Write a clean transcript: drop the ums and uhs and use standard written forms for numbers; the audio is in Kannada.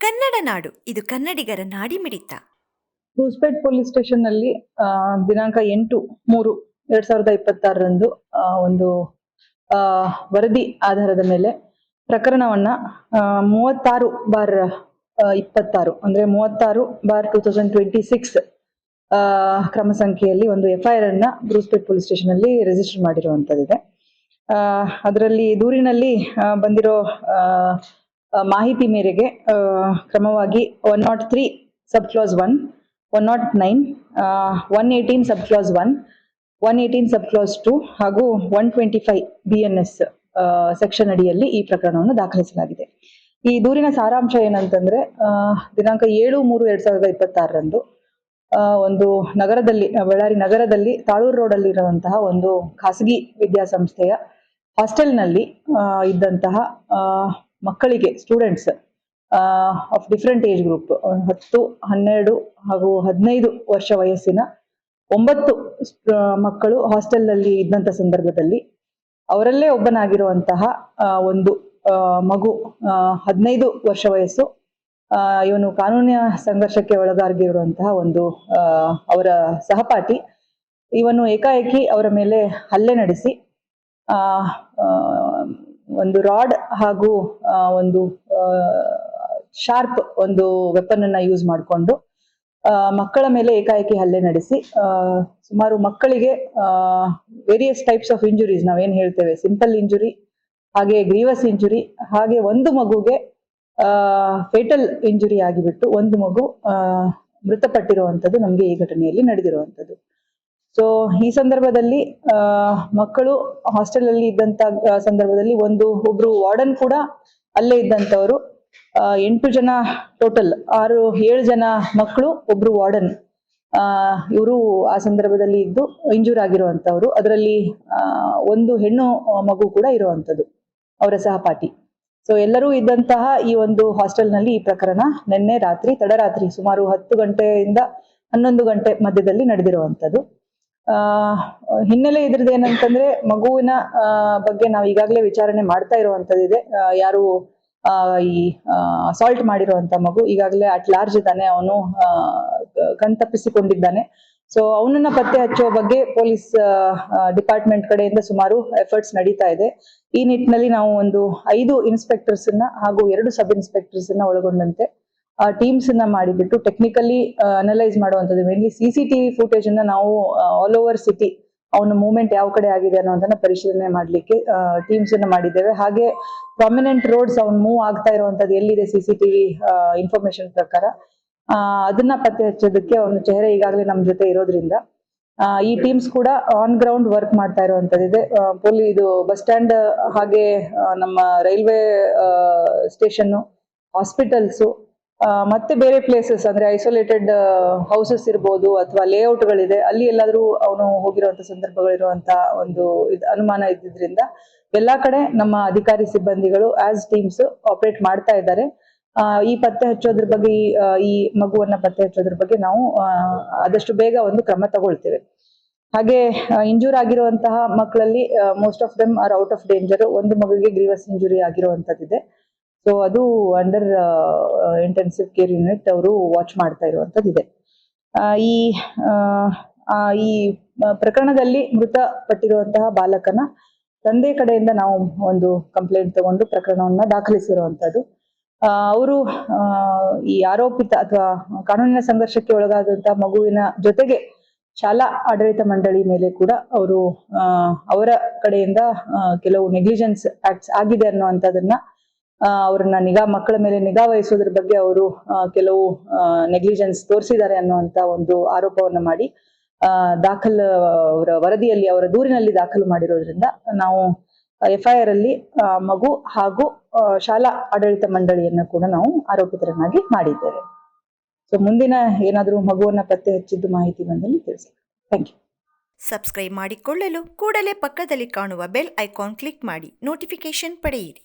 ಕನ್ನಡ ನಾಡು, ಇದು ಕನ್ನಡಿಗರ ನಾಡಿಮಿಡಿತ. ಕ್ರೂಸ್ಪೇಟ್ ಪೊಲೀಸ್ ಸ್ಟೇಷನ್ ನಲ್ಲಿ ದಿನಾಂಕ 8/3/2026 ಒಂದು ವರದಿ ಆಧಾರದ ಮೇಲೆ ಪ್ರಕರಣವನ್ನ 36/26 ಅಂದ್ರೆ 36/2026 ಕ್ರಮ ಸಂಖ್ಯೆಯಲ್ಲಿ ಒಂದು FIR ಅನ್ನ ಕ್ರೂಸ್ಪೇಟ್ ಪೊಲೀಸ್ ಸ್ಟೇಷನ್ ಅಲ್ಲಿ ರಿಜಿಸ್ಟರ್ ಮಾಡಿರುವಂತದ್ದಿದೆ. ಅದರಲ್ಲಿ ದೂರಿನಲ್ಲಿ ಬಂದಿರೋ ಮಾಹಿತಿ ಮೇರೆಗೆ ಕ್ರಮವಾಗಿ 103 ಸಬ್ ಕ್ಲಾಸ್ 1, 109, 118 ಸಬ್ ಕ್ಲಾಸ್ 1, 118 ಸಬ್ ಕ್ಲಾಸ್ 2 ಹಾಗೂ 125 BNS ಸೆಕ್ಷನ್ ಅಡಿಯಲ್ಲಿ ಈ ಪ್ರಕರಣವನ್ನು ದಾಖಲಿಸಲಾಗಿದೆ. ಈ ದೂರಿನ ಸಾರಾಂಶ ಏನಂತಂದ್ರೆ, ದಿನಾಂಕ 7/3/2026 ಒಂದು ನಗರದಲ್ಲಿ, ಬಳ್ಳಾರಿ ನಗರದಲ್ಲಿ ತಾಳೂರು ರೋಡ್ ಅಲ್ಲಿ ಇರುವಂತಹ ಒಂದು ಖಾಸಗಿ ವಿದ್ಯಾಸಂಸ್ಥೆಯ ಹಾಸ್ಟೆಲ್ನಲ್ಲಿ ಇದ್ದಂತಹ ಮಕ್ಕಳಿಗೆ, students of different age group 10, 12 ಹಾಗೂ 15 ವರ್ಷ ವಯಸ್ಸಿನ 9 ಮಕ್ಕಳು ಹಾಸ್ಟೆಲ್ ನಲ್ಲಿ ಇದ್ದಂತ ಸಂದರ್ಭದಲ್ಲಿ ಅವರಲ್ಲೇ ಒಬ್ಬನಾಗಿರುವಂತಹ ಒಂದು ಮಗು 15 ವರ್ಷ ವಯಸ್ಸು, ಇವನು ಕಾನೂನಿನ ಸಂಘರ್ಷಕ್ಕೆ ಒಳಗಾಗಿರುವಂತಹ ಒಂದು ಅವರ ಸಹಪಾಠಿ, ಇವನು ಏಕಾಏಕಿ ಅವರ ಮೇಲೆ ಹಲ್ಲೆ ನಡೆಸಿ ಒಂದು ರಾಡ್ ಹಾಗೂ ಒಂದು ಶಾರ್ಪ್ ಒಂದು ವೆಪನ್ ಅನ್ನ ಯೂಸ್ ಮಾಡಿಕೊಂಡು ಮಕ್ಕಳ ಮೇಲೆ ಏಕಾಏಕಿ ಹಲ್ಲೆ ನಡೆಸಿ ಸುಮಾರು ಮಕ್ಕಳಿಗೆ ವೇರಿಯಸ್ ಟೈಪ್ಸ್ ಆಫ್ ಇಂಜುರೀಸ್, ನಾವೇನ್ ಹೇಳ್ತೇವೆ ಸಿಂಪಲ್ ಇಂಜುರಿ, ಹಾಗೆ ಗ್ರೀವಸ್ ಇಂಜುರಿ, ಹಾಗೆ ಒಂದು ಮಗುಗೆ ಫೇಟಲ್ ಇಂಜುರಿ ಆಗಿಬಿಟ್ಟು ಒಂದು ಮಗು ಮೃತಪಟ್ಟಿರುವಂತದ್ದು ನಮ್ಗೆ ಈ ಘಟನೆಯಲ್ಲಿ ನಡೆದಿರುವಂತದ್ದು. ಸೊ ಈ ಸಂದರ್ಭದಲ್ಲಿ ಮಕ್ಕಳು ಹಾಸ್ಟೆಲ್ ಅಲ್ಲಿ ಇದ್ದಂತ ಸಂದರ್ಭದಲ್ಲಿ ಒಬ್ರು ವಾರ್ಡನ್ ಕೂಡ ಅಲ್ಲೇ ಇದ್ದಂತವರು, 8 ಜನ ಟೋಟಲ್, 7 ಜನ ಮಕ್ಕಳು, ಒಬ್ರು ವಾರ್ಡನ್, ಇವರು ಆ ಸಂದರ್ಭದಲ್ಲಿ ಇದ್ದು ಇಂಜೂರ್ ಆಗಿರುವಂತವ್ರು. ಅದರಲ್ಲಿ ಒಂದು ಹೆಣ್ಣು ಮಗು ಕೂಡ ಇರುವಂತದ್ದು, ಅವರ ಸಹಪಾಠಿ. ಸೊ ಎಲ್ಲರೂ ಇದ್ದಂತಹ ಈ ಒಂದು ಹಾಸ್ಟೆಲ್ ನಲ್ಲಿ ಈ ಪ್ರಕರಣ ನಿನ್ನೆ ರಾತ್ರಿ, ತಡರಾತ್ರಿ ಸುಮಾರು 10 ಗಂಟೆಯಿಂದ 11 ಗಂಟೆ ಮಧ್ಯದಲ್ಲಿ ನಡೆದಿರುವಂತದ್ದು. ಹಿನ್ನೆಲೆ ಇದ್ರದ್ದು ಏನಂತಂದ್ರೆ, ಮಗುವಿನ ಬಗ್ಗೆ ನಾವು ಈಗಾಗಲೇ ವಿಚಾರಣೆ ಮಾಡ್ತಾ ಇರುವಂತದ್ದಿದೆ. ಯಾರು ಈ ಅಸಾಲ್ಟ್ ಮಾಡಿರುವಂತ ಮಗು ಈಗಾಗಲೇ ಅಟ್ ಲಾರ್ಜ್ ಇದ್ದಾನೆ, ಅವನು ಕಣ್ತಪ್ಪಿಸಿಕೊಂಡಿದ್ದಾನೆ. ಸೊ ಅವನನ್ನ ಪತ್ತೆ ಹಚ್ಚುವ ಬಗ್ಗೆ ಪೊಲೀಸ್ ಡಿಪಾರ್ಟ್ಮೆಂಟ್ ಕಡೆಯಿಂದ ಸುಮಾರು ಎಫರ್ಟ್ಸ್ ನಡೀತಾ ಇದೆ. ಈ ನಿಟ್ಟಿನಲ್ಲಿ ನಾವು ಒಂದು 5 ಇನ್ಸ್ಪೆಕ್ಟರ್ಸ್ ಹಾಗೂ 2 ಸಬ್ ಇನ್ಸ್ಪೆಕ್ಟರ್ಸ್ ಒಳಗೊಂಡಂತೆ ಟೀಮ್ಸ್ ಮಾಡಿಬಿಟ್ಟು ಟೆಕ್ನಿಕಲಿ ಅನಲೈಸ್ ಮಾಡುವಂಥದ್ದು. ಮೇನ್ಲಿ CCTV ಫುಟೇಜ್ ಅನ್ನ ನಾವು ಆಲ್ ಓವರ್ ಸಿಟಿ ಅವನ ಮೂವ್ಮೆಂಟ್ ಯಾವ ಕಡೆ ಆಗಿದೆ ಅನ್ನೋದನ್ನ ಪರಿಶೀಲನೆ ಮಾಡ್ಲಿಕ್ಕೆ ಟೀಮ್ಸ್ ಮಾಡಿದ್ದೇವೆ. ಹಾಗೆ ಪ್ರಾಮಿನೆಂಟ್ ರೋಡ್ಸ್ ಅವ್ನು ಮೂವ್ ಆಗ್ತಾ ಇರುವಂತದ್ದು ಎಲ್ಲಿದೆ CCTV ಇನ್ಫಾರ್ಮೇಶನ್ ಪ್ರಕಾರ, ಅದನ್ನ ಪತ್ತೆ ಹಚ್ಚೋದಕ್ಕೆ ಅವನ ಚೆಹರೆ ಈಗಾಗಲೇ ನಮ್ ಜೊತೆ ಇರೋದ್ರಿಂದ ಈ ಟೀಮ್ಸ್ ಕೂಡ ಆನ್ ಗ್ರೌಂಡ್ ವರ್ಕ್ ಮಾಡ್ತಾ ಇರುವಂತದ್ದಿದೆ. ಇದು ಬಸ್ ಸ್ಟ್ಯಾಂಡ್ ಹಾಗೆ ನಮ್ಮ ರೈಲ್ವೆ ಸ್ಟೇಷನ್, ಹಾಸ್ಪಿಟಲ್ಸ್ ಮತ್ತೆ ಬೇರೆ ಪ್ಲೇಸಸ್ ಅಂದ್ರೆ ಐಸೋಲೇಟೆಡ್ ಹೌಸಸ್ ಇರ್ಬೋದು ಅಥವಾ ಲೇಔಟ್ಗಳಿದೆ, ಅಲ್ಲಿ ಎಲ್ಲಾದ್ರೂ ಅವನು ಹೋಗಿರುವಂತ ಸಂದರ್ಭಗಳಿರುವಂತ ಒಂದು ಅನುಮಾನ ಇದ್ದಿದ್ರಿಂದ ಎಲ್ಲಾ ಕಡೆ ನಮ್ಮ ಅಧಿಕಾರಿ ಸಿಬ್ಬಂದಿಗಳು ಆಸ್ ಟೀಮ್ಸ್ ಆಪರೇಟ್ ಮಾಡ್ತಾ ಇದ್ದಾರೆ. ಈ ಪತ್ತೆ ಹಚ್ಚೋದ್ರ ಬಗ್ಗೆ, ಈ ಮಗುವನ್ನ ಪತ್ತೆ ಹಚ್ಚೋದ್ರ ಬಗ್ಗೆ ನಾವು ಆದಷ್ಟು ಬೇಗ ಒಂದು ಕ್ರಮ ತಗೊಳ್ತೇವೆ. ಹಾಗೆ ಇಂಜೂರ್ ಆಗಿರುವಂತಹ ಮಕ್ಕಳಲ್ಲಿ most of them are out of danger. ಒಂದು ಮಗುವಿಗೆ ಗ್ರೀವಸ್ ಇಂಜುರಿ ಆಗಿರುವಂತದ್ದಿದೆ. ಸೊ ಅದು ಅಂಡರ್ ಇಂಟೆನ್ಸಿವ್ ಕೇರ್ ಯೂನಿಟ್ ಅವರು ವಾಚ್ ಮಾಡ್ತಾ ಇರುವಂತದ್ದಿದೆ. ಈ ಪ್ರಕರಣದಲ್ಲಿ ಮೃತಪಟ್ಟಿರುವಂತಹ ಬಾಲಕನ ತಂದೆ ಕಡೆಯಿಂದ ನಾವು ಒಂದು ಕಂಪ್ಲೇಂಟ್ ತಗೊಂಡು ಪ್ರಕರಣವನ್ನ ದಾಖಲಿಸಿರುವಂತದ್ದು. ಅವರು ಈ ಆರೋಪಿತ ಅಥವಾ ಕಾನೂನಿನ ಸಂಘರ್ಷಕ್ಕೆ ಒಳಗಾದಂತಹ ಮಗುವಿನ ಜೊತೆಗೆ ಶಾಲಾ ಆಡಳಿತ ಮಂಡಳಿ ಮೇಲೆ ಕೂಡ ಅವರು ಅವರ ಕಡೆಯಿಂದ ಕೆಲವು ನೆಗ್ಲಿಜೆನ್ಸ್ ಆಕ್ಟ್ಸ್ ಆಗಿದೆ ಅನ್ನುವಂಥದ್ದನ್ನ, ಅವ್ರನ್ನ ಮಕ್ಕಳ ಮೇಲೆ ನಿಗಾ ವಹಿಸೋದ್ರ ಬಗ್ಗೆ ಅವರು ಕೆಲವು ನೆಗ್ಲಿಜೆನ್ಸ್ ತೋರಿಸಿದ್ದಾರೆ ಅನ್ನುವಂತ ಒಂದು ಆರೋಪವನ್ನ ಮಾಡಿ ಅವರ ವರದಿಯಲ್ಲಿ, ಅವರ ದೂರಿನಲ್ಲಿ ದಾಖಲು ಮಾಡಿರೋದ್ರಿಂದ ನಾವು FIR ಅಲ್ಲಿ ಮಗು ಹಾಗೂ ಶಾಲಾ ಆಡಳಿತ ಮಂಡಳಿಯನ್ನ ಕೂಡ ನಾವು ಆರೋಪಿತರನ್ನಾಗಿ ಮಾಡಿದ್ದೇವೆ. ಸೊ ಮುಂದಿನ ಏನಾದರೂ ಮಗುವನ್ನ ಪತ್ತೆ ಹಚ್ಚಿದ್ದು ಮಾಹಿತಿ ಬಂದಲ್ಲಿ ತಿಳಿಸಿ. Thank you. ಸಬ್ಸ್ಕ್ರೈಬ್ ಮಾಡಿಕೊಳ್ಳಲು ಕೂಡಲೇ ಪಕ್ಕದಲ್ಲಿ ಕಾಣುವ ಬೆಲ್ ಐಕಾನ್ ಕ್ಲಿಕ್ ಮಾಡಿ ನೋಟಿಫಿಕೇಶನ್ ಪಡೆಯಿರಿ.